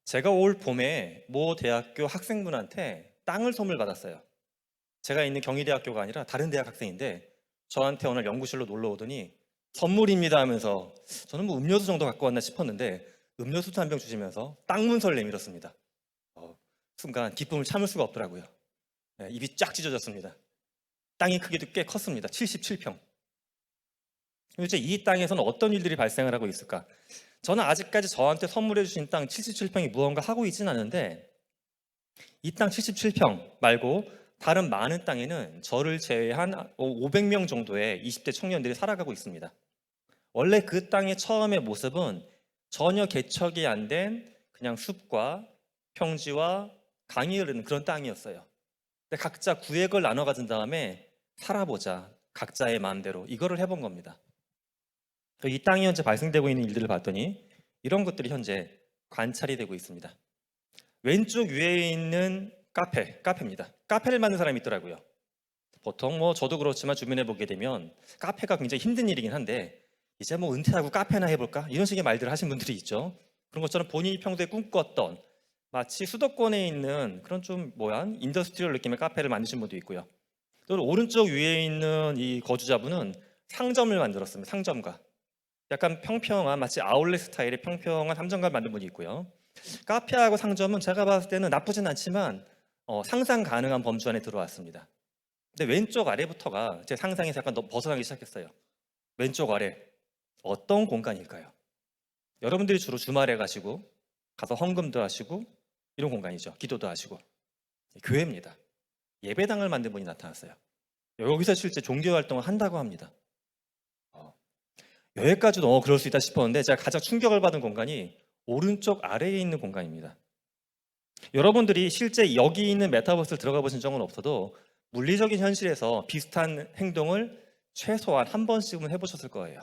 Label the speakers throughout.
Speaker 1: 제가 올 봄에 모 대학교 학생분한테 땅을 선물 받았어요. 제가 있는 경희대학교가 아니라 다른 대학 학생인데 저한테 오늘 연구실로 놀러 오더니 선물입니다 하면서 저는 뭐 음료수 정도 갖고 왔나 싶었는데 음료수도 한 병 주시면서 땅 문서를 내밀었습니다. 순간 기쁨을 참을 수가 없더라고요. 네, 입이 쫙 찢어졌습니다. 땅의 크기도 꽤 컸습니다. 77평. 도대체 이 땅에서는 어떤 일들이 발생을 하고 있을까? 저는 아직까지 저한테 선물해 주신 땅 77평이 무언가 하고 있지는 않은데 이 땅 77평 말고 다른 많은 땅에는 저를 제외한 500명 정도의 20대 청년들이 살아가고 있습니다. 원래 그 땅의 처음의 모습은 전혀 개척이 안 된 그냥 숲과 평지와 강이 흐르는 그런 땅이었어요. 근데 각자 구획을 나눠 가진 다음에 살아보자. 각자의 마음대로 이거를 해본 겁니다. 이 땅이 현재 발생되고 있는 일들을 봤더니 이런 것들이 현재 관찰이 되고 있습니다. 왼쪽 위에 있는 카페입니다. 카페를 만든 사람이 있더라고요. 보통 뭐 저도 그렇지만 주변에 보게 되면 카페가 굉장히 힘든 일이긴 한데 이제 뭐 은퇴하고 카페나 해볼까? 이런 식의 말들을 하신 분들이 있죠. 그런 것처럼 본인이 평소에 꿈꿨던 마치 수도권에 있는 그런 좀 뭐야 인더스트리얼 느낌의 카페를 만드신 분도 있고요. 또 오른쪽 위에 있는 이 거주자분은 상점을 만들었습니다. 상점가. 약간 평평한 마치 아울렛 스타일의 평평한 상점가를 만든 분이 있고요. 카페하고 상점은 제가 봤을 때는 나쁘진 않지만 상상 가능한 범주 안에 들어왔습니다. 근데 왼쪽 아래부터가 제 상상에서 약간 벗어나기 시작했어요. 왼쪽 아래 어떤 공간일까요? 여러분들이 주로 주말에 가서 헌금도 하시고 이런 공간이죠. 기도도 하시고 교회입니다. 예배당을 만든 분이 나타났어요. 여기서 실제 종교 활동을 한다고 합니다. 여기까지도 그럴 수 있다 싶었는데 제가 가장 충격을 받은 공간이 오른쪽 아래에 있는 공간입니다. 여러분들이 실제 여기 있는 메타버스를 들어가 보신 적은 없어도 물리적인 현실에서 비슷한 행동을 최소한 한 번씩은 해보셨을 거예요.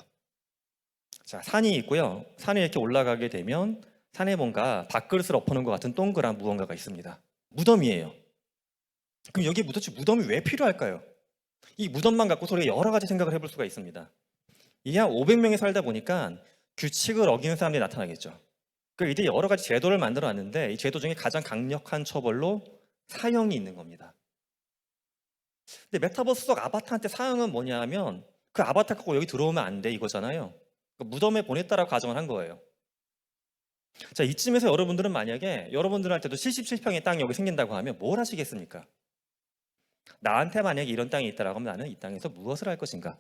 Speaker 1: 자, 산이 있고요. 산에 이렇게 올라가게 되면 산에 뭔가 밥그릇을 엎어놓은 것 같은 동그란 무언가가 있습니다. 무덤이에요. 그럼 여기 도대체 무덤이 왜 필요할까요? 이 무덤만 갖고 우리가 여러 가지 생각을 해볼 수가 있습니다. 이게 한 500명이 살다 보니까 규칙을 어기는 사람들이 나타나겠죠. 그 이들이 여러 가지 제도를 만들어 놨는데 이 제도 중에 가장 강력한 처벌로 사형이 있는 겁니다. 근데 메타버스 속 아바타한테 사형은 뭐냐 하면 그 아바타 갖고 여기 들어오면 안 돼 이거잖아요. 그러니까 무덤에 보냈다라고 가정을 한 거예요. 자, 이쯤에서 여러분들은 만약에 여러분들한테도 77평의 땅이 여기 생긴다고 하면 뭘 하시겠습니까? 나한테 만약에 이런 땅이 있다라고 하면 나는 이 땅에서 무엇을 할 것인가?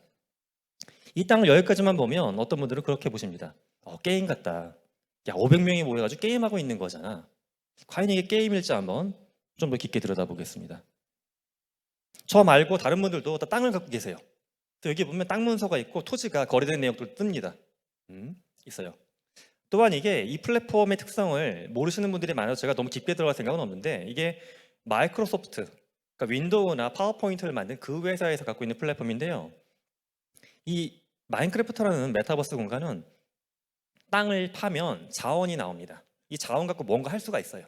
Speaker 1: 이 땅을 여기까지만 보면 어떤 분들은 그렇게 보십니다. 게임 같다. 야, 500명이 모여가지고 게임하고 있는 거잖아. 과연 이게 게임일지 한번 좀 더 깊게 들여다보겠습니다. 저 말고 다른 분들도 다 땅을 갖고 계세요. 또 여기 보면 땅 문서가 있고 토지가 거래된 내역도 뜹니다. 있어요. 또한 이게 이 플랫폼의 특성을 모르시는 분들이 많아서 제가 너무 깊게 들어갈 생각은 없는데 이게 마이크로소프트, 그러니까 윈도우나 파워포인트를 만든 그 회사에서 갖고 있는 플랫폼인데요. 이 마인크래프트라는 메타버스 공간은 땅을 파면 자원이 나옵니다. 이 자원 갖고 뭔가 할 수가 있어요.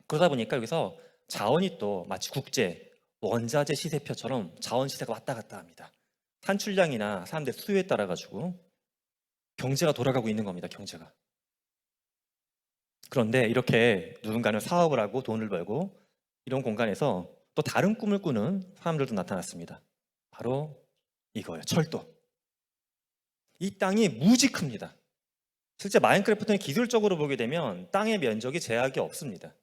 Speaker 1: 그러다 보니까 여기서 자원이 또 마치 국제 원자재 시세표처럼 자원 시세가 왔다 갔다 합니다. 산출량이나 사람들 수요에 따라 가지고 경제가 돌아가고 있는 겁니다. 경제가. 그런데 이렇게 누군가는 사업을 하고 돈을 벌고 이런 공간에서 또 다른 꿈을 꾸는 사람들도 나타났습니다. 바로 이거예요. 철도. 이 땅이 무지 큽니다. 실제 마인크래프트는 기술적으로 보게 되면 땅의 면적이 제약이 없습니다.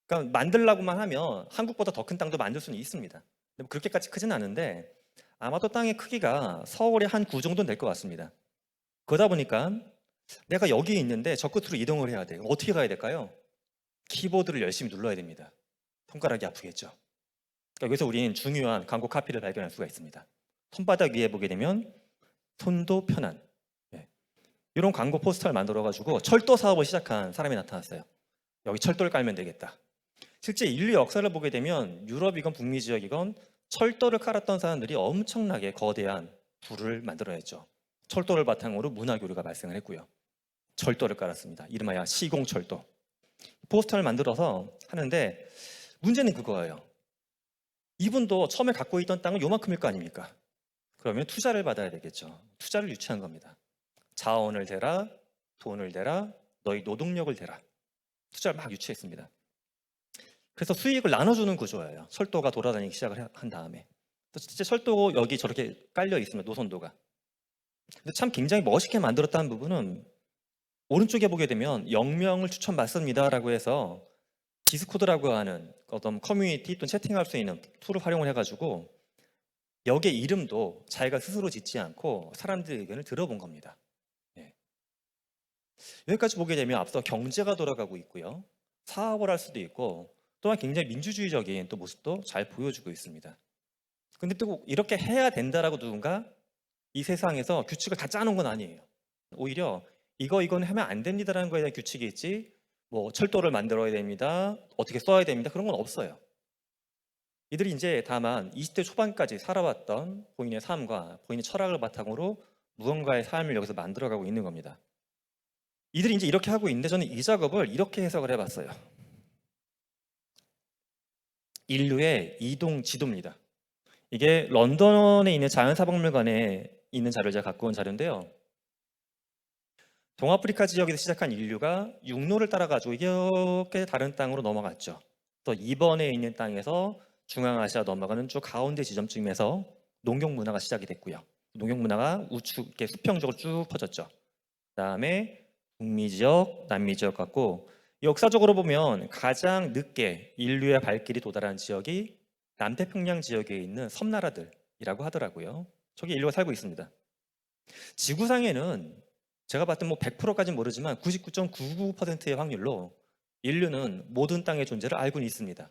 Speaker 1: 그러니까 만들라고만 하면 한국보다 더 큰 땅도 만들 수는 있습니다. 그렇게까지 크진 않은데 아마도 땅의 크기가 서울의 한 구 정도는 될 것 같습니다. 그러다 보니까 내가 여기 있는데 저 끝으로 이동을 해야 돼요. 어떻게 가야 될까요? 키보드를 열심히 눌러야 됩니다. 손가락이 아프겠죠. 그러니까 여기서 우리는 중요한 광고 카피를 발견할 수가 있습니다. 손바닥 위에 보게 되면 손도 편한 이런 광고 포스터를 만들어가지고 철도 사업을 시작한 사람이 나타났어요. 여기 철도를 깔면 되겠다. 실제 인류 역사를 보게 되면 유럽이건 북미 지역이건 철도를 깔았던 사람들이 엄청나게 거대한 부를 만들어냈죠. 철도를 바탕으로 문화교류가 발생을 했고요. 철도를 깔았습니다. 이름하여 시공철도. 포스터를 만들어서 하는데 문제는 그거예요. 이분도 처음에 갖고 있던 땅은 요만큼일 거 아닙니까? 그러면 투자를 받아야 되겠죠. 투자를 유치한 겁니다. 자원을 대라, 돈을 대라, 너희 노동력을 대라. 투자를 막 유치했습니다. 그래서 수익을 나눠주는 구조예요. 철도가 돌아다니기 시작을 한 다음에. 실제 철도 여기 저렇게 깔려 있습니다. 노선도가. 근데 참 굉장히 멋있게 만들었다는 부분은 오른쪽에 보게 되면 영명을 추천받습니다라고 해서 디스코드라고 하는 어떤 커뮤니티 또는 채팅할 수 있는 툴을 활용을 해가지고 역의 이름도 자기가 스스로 짓지 않고 사람들의 의견을 들어본 겁니다. 예. 여기까지 보게 되면 앞서 경제가 돌아가고 있고요. 사업을 할 수도 있고 또한 굉장히 민주주의적인 또 모습도 잘 보여주고 있습니다. 근데 또 꼭 이렇게 해야 된다라고 누군가 이 세상에서 규칙을 다 짜놓은 건 아니에요. 오히려 이건 하면 안 됩니다라는 거에 대한 규칙이 있지 뭐 철도를 만들어야 됩니다. 어떻게 써야 됩니다. 그런 건 없어요. 이들이 이제 다만 20대 초반까지 살아왔던 본인의 삶과 본인의 철학을 바탕으로 무언가의 삶을 여기서 만들어가고 있는 겁니다. 이들이 이제 이렇게 하고 있는데 저는 이 작업을 이렇게 해석을 해봤어요. 인류의 이동 지도입니다. 이게 런던에 있는 자연사박물관에 있는 자료를 제가 갖고 온 자료인데요. 동아프리카 지역에서 시작한 인류가 육로를 따라가지고 이렇게 다른 땅으로 넘어갔죠. 또 이번에 있는 땅에서 중앙아시아 넘어가는 쭉 가운데 지점쯤에서 농경 문화가 시작이 됐고요. 농경 문화가 우측 이렇게 수평적으로 쭉 퍼졌죠. 그다음에 북미 지역, 남미 지역 같고 역사적으로 보면 가장 늦게 인류의 발길이 도달한 지역이 남태평양 지역에 있는 섬나라들이라고 하더라고요. 저기 인류가 살고 있습니다. 지구상에는 제가 봤을 때 뭐 100%까지는 모르지만 99.99%의 확률로 인류는 모든 땅의 존재를 알고는 있습니다.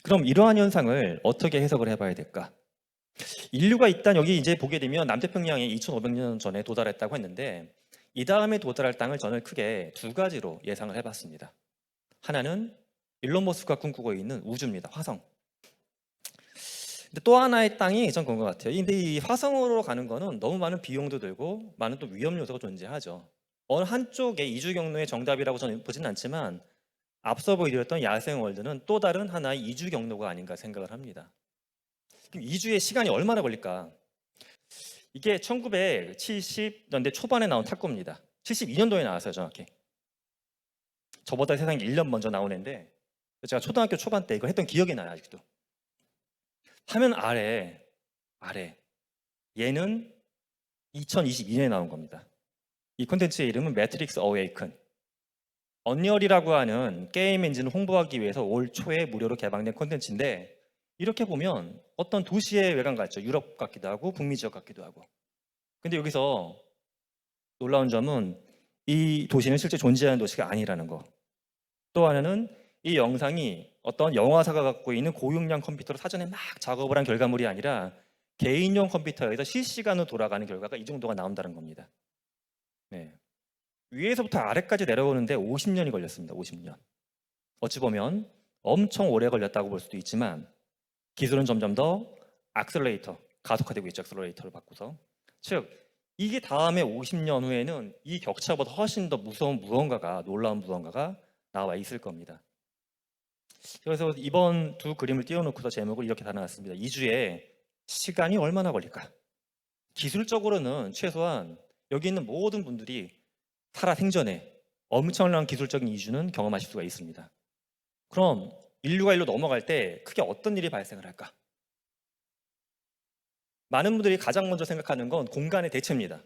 Speaker 1: 그럼 이러한 현상을 어떻게 해석을 해봐야 될까? 인류가 일단 여기 이제 보게 되면 남태평양에 2500년 전에 도달했다고 했는데 이 다음에 도달할 땅을 저는 크게 두 가지로 예상을 해봤습니다. 하나는 일론 머스크가 꿈꾸고 있는 우주입니다. 화성. 근데 또 하나의 땅이 전 그런 것 같아요. 근데 이 화성으로 가는 거는 너무 많은 비용도 들고 많은 또 위험 요소가 존재하죠. 어느 한쪽의 이주 경로의 정답이라고 저는 보지는 않지만 앞서 보여드렸던 야생월드는 또 다른 하나의 이주 경로가 아닌가 생각을 합니다. 그럼 이주의 시간이 얼마나 걸릴까? 이게 1970년대 초반에 나온 탁구입니다. 72년도에 나왔어요, 정확히. 저보다 세상에 1년 먼저 나온 애인데 제가 초등학교 초반 때 이거 했던 기억이 나요, 아직도. 화면 아래 얘는 2022년에 나온 겁니다. 이 콘텐츠의 이름은 매트릭스 어웨이큰. 언리얼이라고 하는 게임 엔진을 홍보하기 위해서 올 초에 무료로 개방된 콘텐츠인데 이렇게 보면 어떤 도시의 외관 같죠. 유럽 같기도 하고 북미 지역 같기도 하고. 근데 여기서 놀라운 점은 이 도시는 실제 존재하는 도시가 아니라는 거. 또 하나는 이 영상이 어떤 영화사가 갖고 있는 고용량 컴퓨터로 사전에 막 작업을 한 결과물이 아니라 개인용 컴퓨터에서 실시간으로 돌아가는 결과가 이 정도가 나온다는 겁니다. 네. 위에서부터 아래까지 내려오는데 50년이 걸렸습니다. 50년. 어찌 보면 엄청 오래 걸렸다고 볼 수도 있지만 기술은 점점 더 악셀레이터, 가속화되고 있죠. 악셀레이터를 바꾸서. 즉 이게 다음에 50년 후에는 이 격차보다 훨씬 더 무서운 무언가가, 놀라운 무언가가 나와 있을 겁니다. 그래서 이번 두 그림을 띄워놓고서 제목을 이렇게 달아놨습니다. 이주에 시간이 얼마나 걸릴까? 기술적으로는 최소한 여기 있는 모든 분들이 살아 생전에 엄청난 기술적인 이주는 경험하실 수가 있습니다. 그럼 인류가 일로 넘어갈 때 크게 어떤 일이 발생을 할까? 많은 분들이 가장 먼저 생각하는 건 공간의 대체입니다.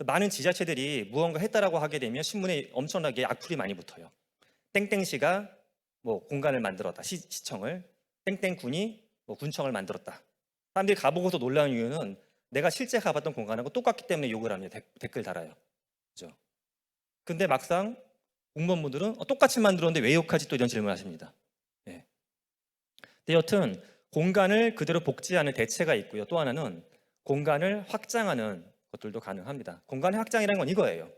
Speaker 1: 많은 지자체들이 무언가 했다라고 하게 되면 신문에 엄청나게 악플이 많이 붙어요. 땡땡시가 뭐 공간을 만들었다, 시청을. 땡땡군이 뭐 군청을 만들었다. 사람들이 가보고서 놀라는 이유는 내가 실제 가봤던 공간하고 똑같기 때문에 욕을 합니다. 댓글 달아요. 그죠? 근데 막상 공무원분들은 똑같이 만들었는데 왜 욕하지? 또 이런 질문을 하십니다. 네. 근데 여튼 공간을 그대로 복제하는 대체가 있고요. 또 하나는 공간을 확장하는 것들도 가능합니다. 공간의 확장이라는 건 이거예요.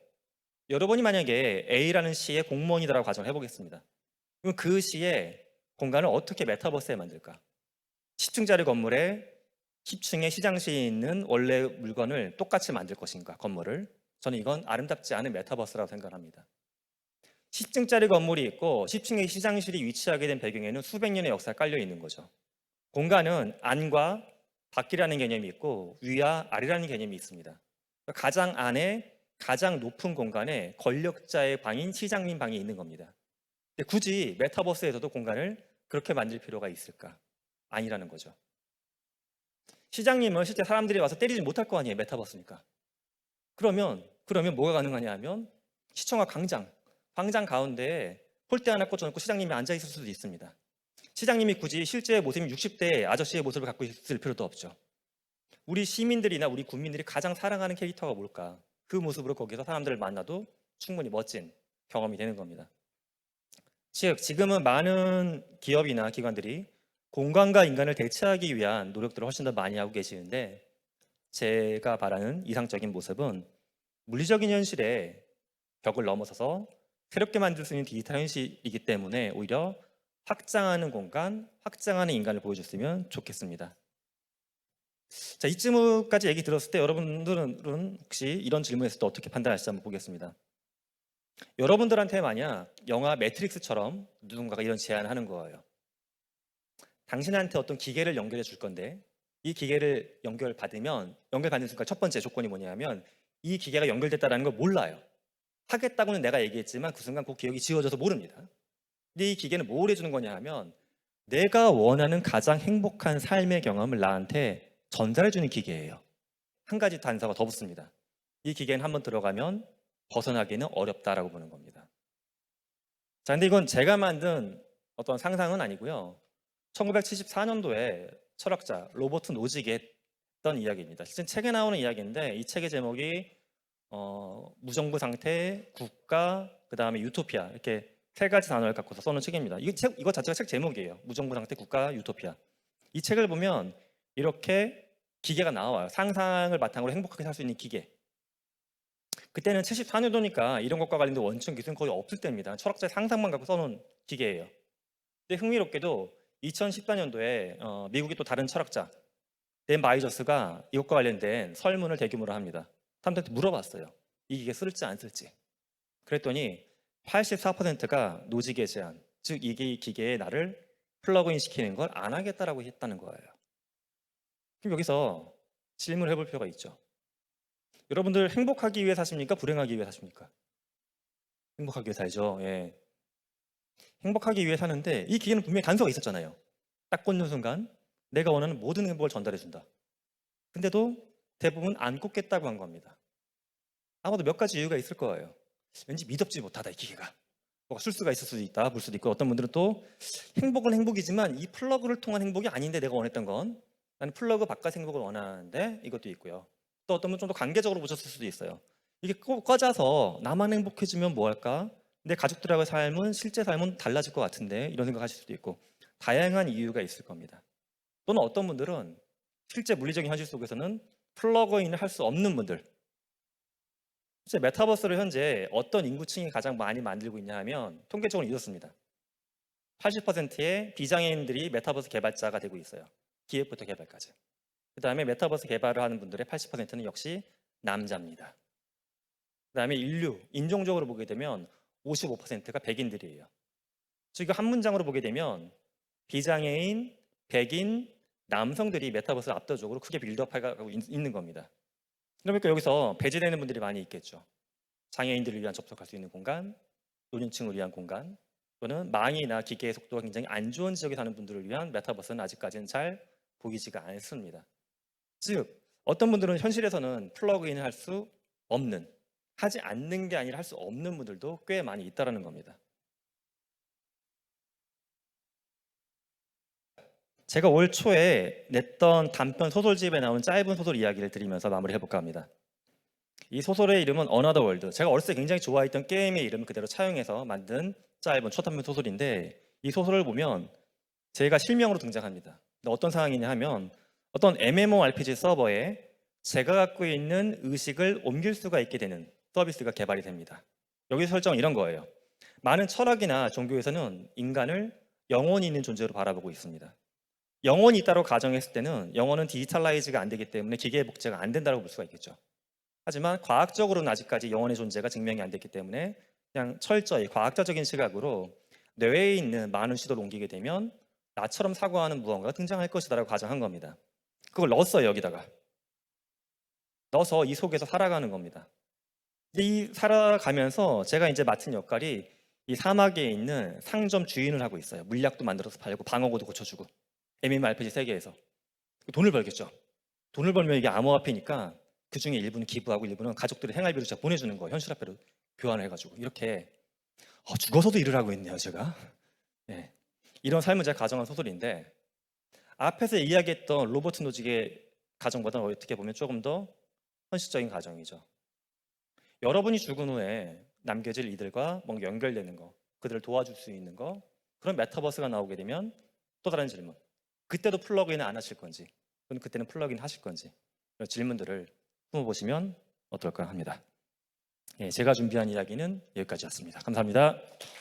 Speaker 1: 여러분이 만약에 A라는 시의 공무원이다라고 가정을 해보겠습니다. 그럼 그 시의 공간을 어떻게 메타버스에 만들까? 10층짜리 건물에 10층에 시장시에 있는 원래 물건을 똑같이 만들 것인가, 건물을. 저는 이건 아름답지 않은 메타버스라고 생각합니다. 10층짜리 건물이 있고 10층의 시장실이 위치하게 된 배경에는 수백 년의 역사가 깔려 있는 거죠. 공간은 안과 밖이라는 개념이 있고 위와 아래라는 개념이 있습니다. 가장 안에 가장 높은 공간에 권력자의 방인 시장님 방이 있는 겁니다. 근데 굳이 메타버스에서도 공간을 그렇게 만들 필요가 있을까? 아니라는 거죠. 시장님은 실제 사람들이 와서 때리지 못할 거 아니에요. 메타버스니까. 그러면 뭐가 가능하냐 하면 시청과 광장 가운데에 폴대 하나 꽂아놓고 시장님이 앉아 있을 수도 있습니다. 시장님이 굳이 실제 모습이 60대 아저씨의 모습을 갖고 있을 필요도 없죠. 우리 시민들이나 우리 국민들이 가장 사랑하는 캐릭터가 뭘까? 그 모습으로 거기서 사람들을 만나도 충분히 멋진 경험이 되는 겁니다. 즉, 지금은 많은 기업이나 기관들이 공간과 인간을 대체하기 위한 노력들을 훨씬 더 많이 하고 계시는데, 제가 바라는 이상적인 모습은 물리적인 현실의 벽을 넘어서서 새롭게 만들 수 있는 디지털 현실이기 때문에 오히려 확장하는 공간, 확장하는 인간을 보여줬으면 좋겠습니다. 자, 이쯤까지 얘기 들었을 때 여러분들은 혹시 이런 질문했을 때 어떻게 판단하실지 한번 보겠습니다. 여러분들한테 만약 영화 매트릭스처럼 누군가가 이런 제안을 하는 거예요. 당신한테 어떤 기계를 연결해 줄 건데, 이 기계를 연결받는 순간 첫 번째 조건이 뭐냐면 이 기계가 연결됐다는 걸 몰라요. 하겠다고는 내가 얘기했지만 그 순간 그 기억이 지워져서 모릅니다. 근데 이 기계는 뭘 해주는 거냐 하면 내가 원하는 가장 행복한 삶의 경험을 나한테 전달해주는 기계예요. 한 가지 단서가 더 붙습니다. 이 기계는 한번 들어가면 벗어나기는 어렵다라고 보는 겁니다. 자, 근데 이건 제가 만든 어떤 상상은 아니고요. 1974년도에 철학자 로버트 노직이 했던 이야기입니다. 실제 책에 나오는 이야기인데 이 책의 제목이 무정부 상태, 국가, 그 다음에 유토피아 이렇게 세 가지 단어를 갖고서 써놓은 책입니다. 이거 자체가 책 제목이에요. 무정부 상태, 국가, 유토피아. 이 책을 보면 이렇게 기계가 나와요. 상상을 바탕으로 행복하게 살 수 있는 기계. 그때는 74년도니까 이런 것과 관련된 원천 기술은 거의 없을 때입니다. 철학자의 상상만 갖고 써놓은 기계예요. 근데 흥미롭게도 2014년도에 미국의 또 다른 철학자 댄 마이저스가 이것과 관련된 설문을 대규모로 합니다. 사람들한테 물어봤어요. 이 기계 쓸지 안 쓸지. 그랬더니 84%가 노직의 제안, 즉 이 기계에 나를 플러그인 시키는 걸 안 하겠다라고 했다는 거예요. 그럼 여기서 질문을 해볼 필요가 있죠. 여러분들 행복하기 위해 사십니까? 불행하기 위해 사십니까? 행복하기 위해 살죠. 예. 행복하기 위해 사는데 이 기계는 분명히 단서가 있었잖아요. 딱 꽂는 순간 내가 원하는 모든 행복을 전달해준다. 근데도 대부분 안 꽂겠다고 한 겁니다. 아마도 몇 가지 이유가 있을 거예요. 왠지 미덥지 못하다 이 기계가. 뭐가 술수가 있을 수도 있다, 볼 수도 있고, 어떤 분들은 또 행복은 행복이지만 이 플러그를 통한 행복이 아닌데 내가 원했던 건 나는 플러그 바깥 행복을 원하는데 이것도 있고요. 또 어떤 분은 좀 더 관계적으로 보셨을 수도 있어요. 이게 꼭 꽂아서 나만 행복해지면 뭐 할까? 내 가족들하고의 삶은 실제 삶은 달라질 것 같은데 이런 생각하실 수도 있고 다양한 이유가 있을 겁니다. 또는 어떤 분들은 실제 물리적인 현실 속에서는 플러그인을 할 수 없는 분들, 실제 메타버스를 현재 어떤 인구층이 가장 많이 만들고 있냐 하면 통계적으로 이렇습니다. 80%의 비장애인들이 메타버스 개발자가 되고 있어요. 기획부터 개발까지. 그 다음에 메타버스 개발을 하는 분들의 80%는 역시 남자입니다. 그 다음에 인종적으로 보게 되면 55%가 백인들이에요. 즉 한 문장으로 보게 되면 비장애인, 백인, 남성들이 메타버스를 압도적으로 크게 빌드업하고 있는 겁니다. 그러니까 여기서 배제되는 분들이 많이 있겠죠. 장애인들을 위한 접속할 수 있는 공간, 노년층을 위한 공간, 또는 망이나 기계의 속도가 굉장히 안 좋은 지역에 사는 분들을 위한 메타버스는 아직까지는 잘 보이지가 않습니다. 즉 어떤 분들은 현실에서는 플러그인을 할 수 없는, 하지 않는 게 아니라 할 수 없는 분들도 꽤 많이 있다는 겁니다. 제가 올 초에 냈던 단편 소설집에 나온 짧은 소설 이야기를 드리면서 마무리해볼까 합니다. 이 소설의 이름은 어나더 월드. 제가 어렸을 때 굉장히 좋아했던 게임의 이름을 그대로 차용해서 만든 짧은 초단편 소설인데 이 소설을 보면 제가 실명으로 등장합니다. 어떤 상황이냐 하면 어떤 MMORPG 서버에 제가 갖고 있는 의식을 옮길 수가 있게 되는 서비스가 개발이 됩니다. 여기 설정은 이런 거예요. 많은 철학이나 종교에서는 인간을 영혼이 있는 존재로 바라보고 있습니다. 영혼이 있다고 가정했을 때는 영혼은 디지털라이즈가 안 되기 때문에 기계의 복제가 안 된다고 볼 수가 있겠죠. 하지만 과학적으로는 아직까지 영혼의 존재가 증명이 안 됐기 때문에 그냥 철저히 과학자적인 시각으로 뇌에 있는 많은 시도를 옮기게 되면 나처럼 사고하는 무언가가 등장할 것이다라고 가정한 겁니다. 그걸 넣었어요. 여기다가 넣어서 이 속에서 살아가는 겁니다. 근데 이 살아가면서 제가 이제 맡은 역할이 이 사막에 있는 상점 주인을 하고 있어요. 물약도 만들어서 팔고 방어구도 고쳐주고 MMORPG 세계에서 돈을 벌겠죠. 돈을 벌면 이게 암호화폐니까 그 중에 일부는 기부하고 일부는 가족들의 생활비로 제가 보내주는 거 현실화폐로 교환을 해가지고 이렇게 죽어서도 일을 하고 있네요 제가. 네. 이런 삶을 제가 가정한 소설인데 앞에서 이야기했던 로버트 노직의 가정보다는 어떻게 보면 조금 더 현실적인 가정이죠. 여러분이 죽은 후에 남겨질 이들과 뭔가 연결되는 거, 그들을 도와줄 수 있는 거, 그런 메타버스가 나오게 되면 또 다른 질문. 그때도 플러그인을 안 하실 건지, 또는 그때는 플러그인 하실 건지 이런 질문들을 품어보시면 어떨까 합니다. 예, 제가 준비한 이야기는 여기까지였습니다. 감사합니다.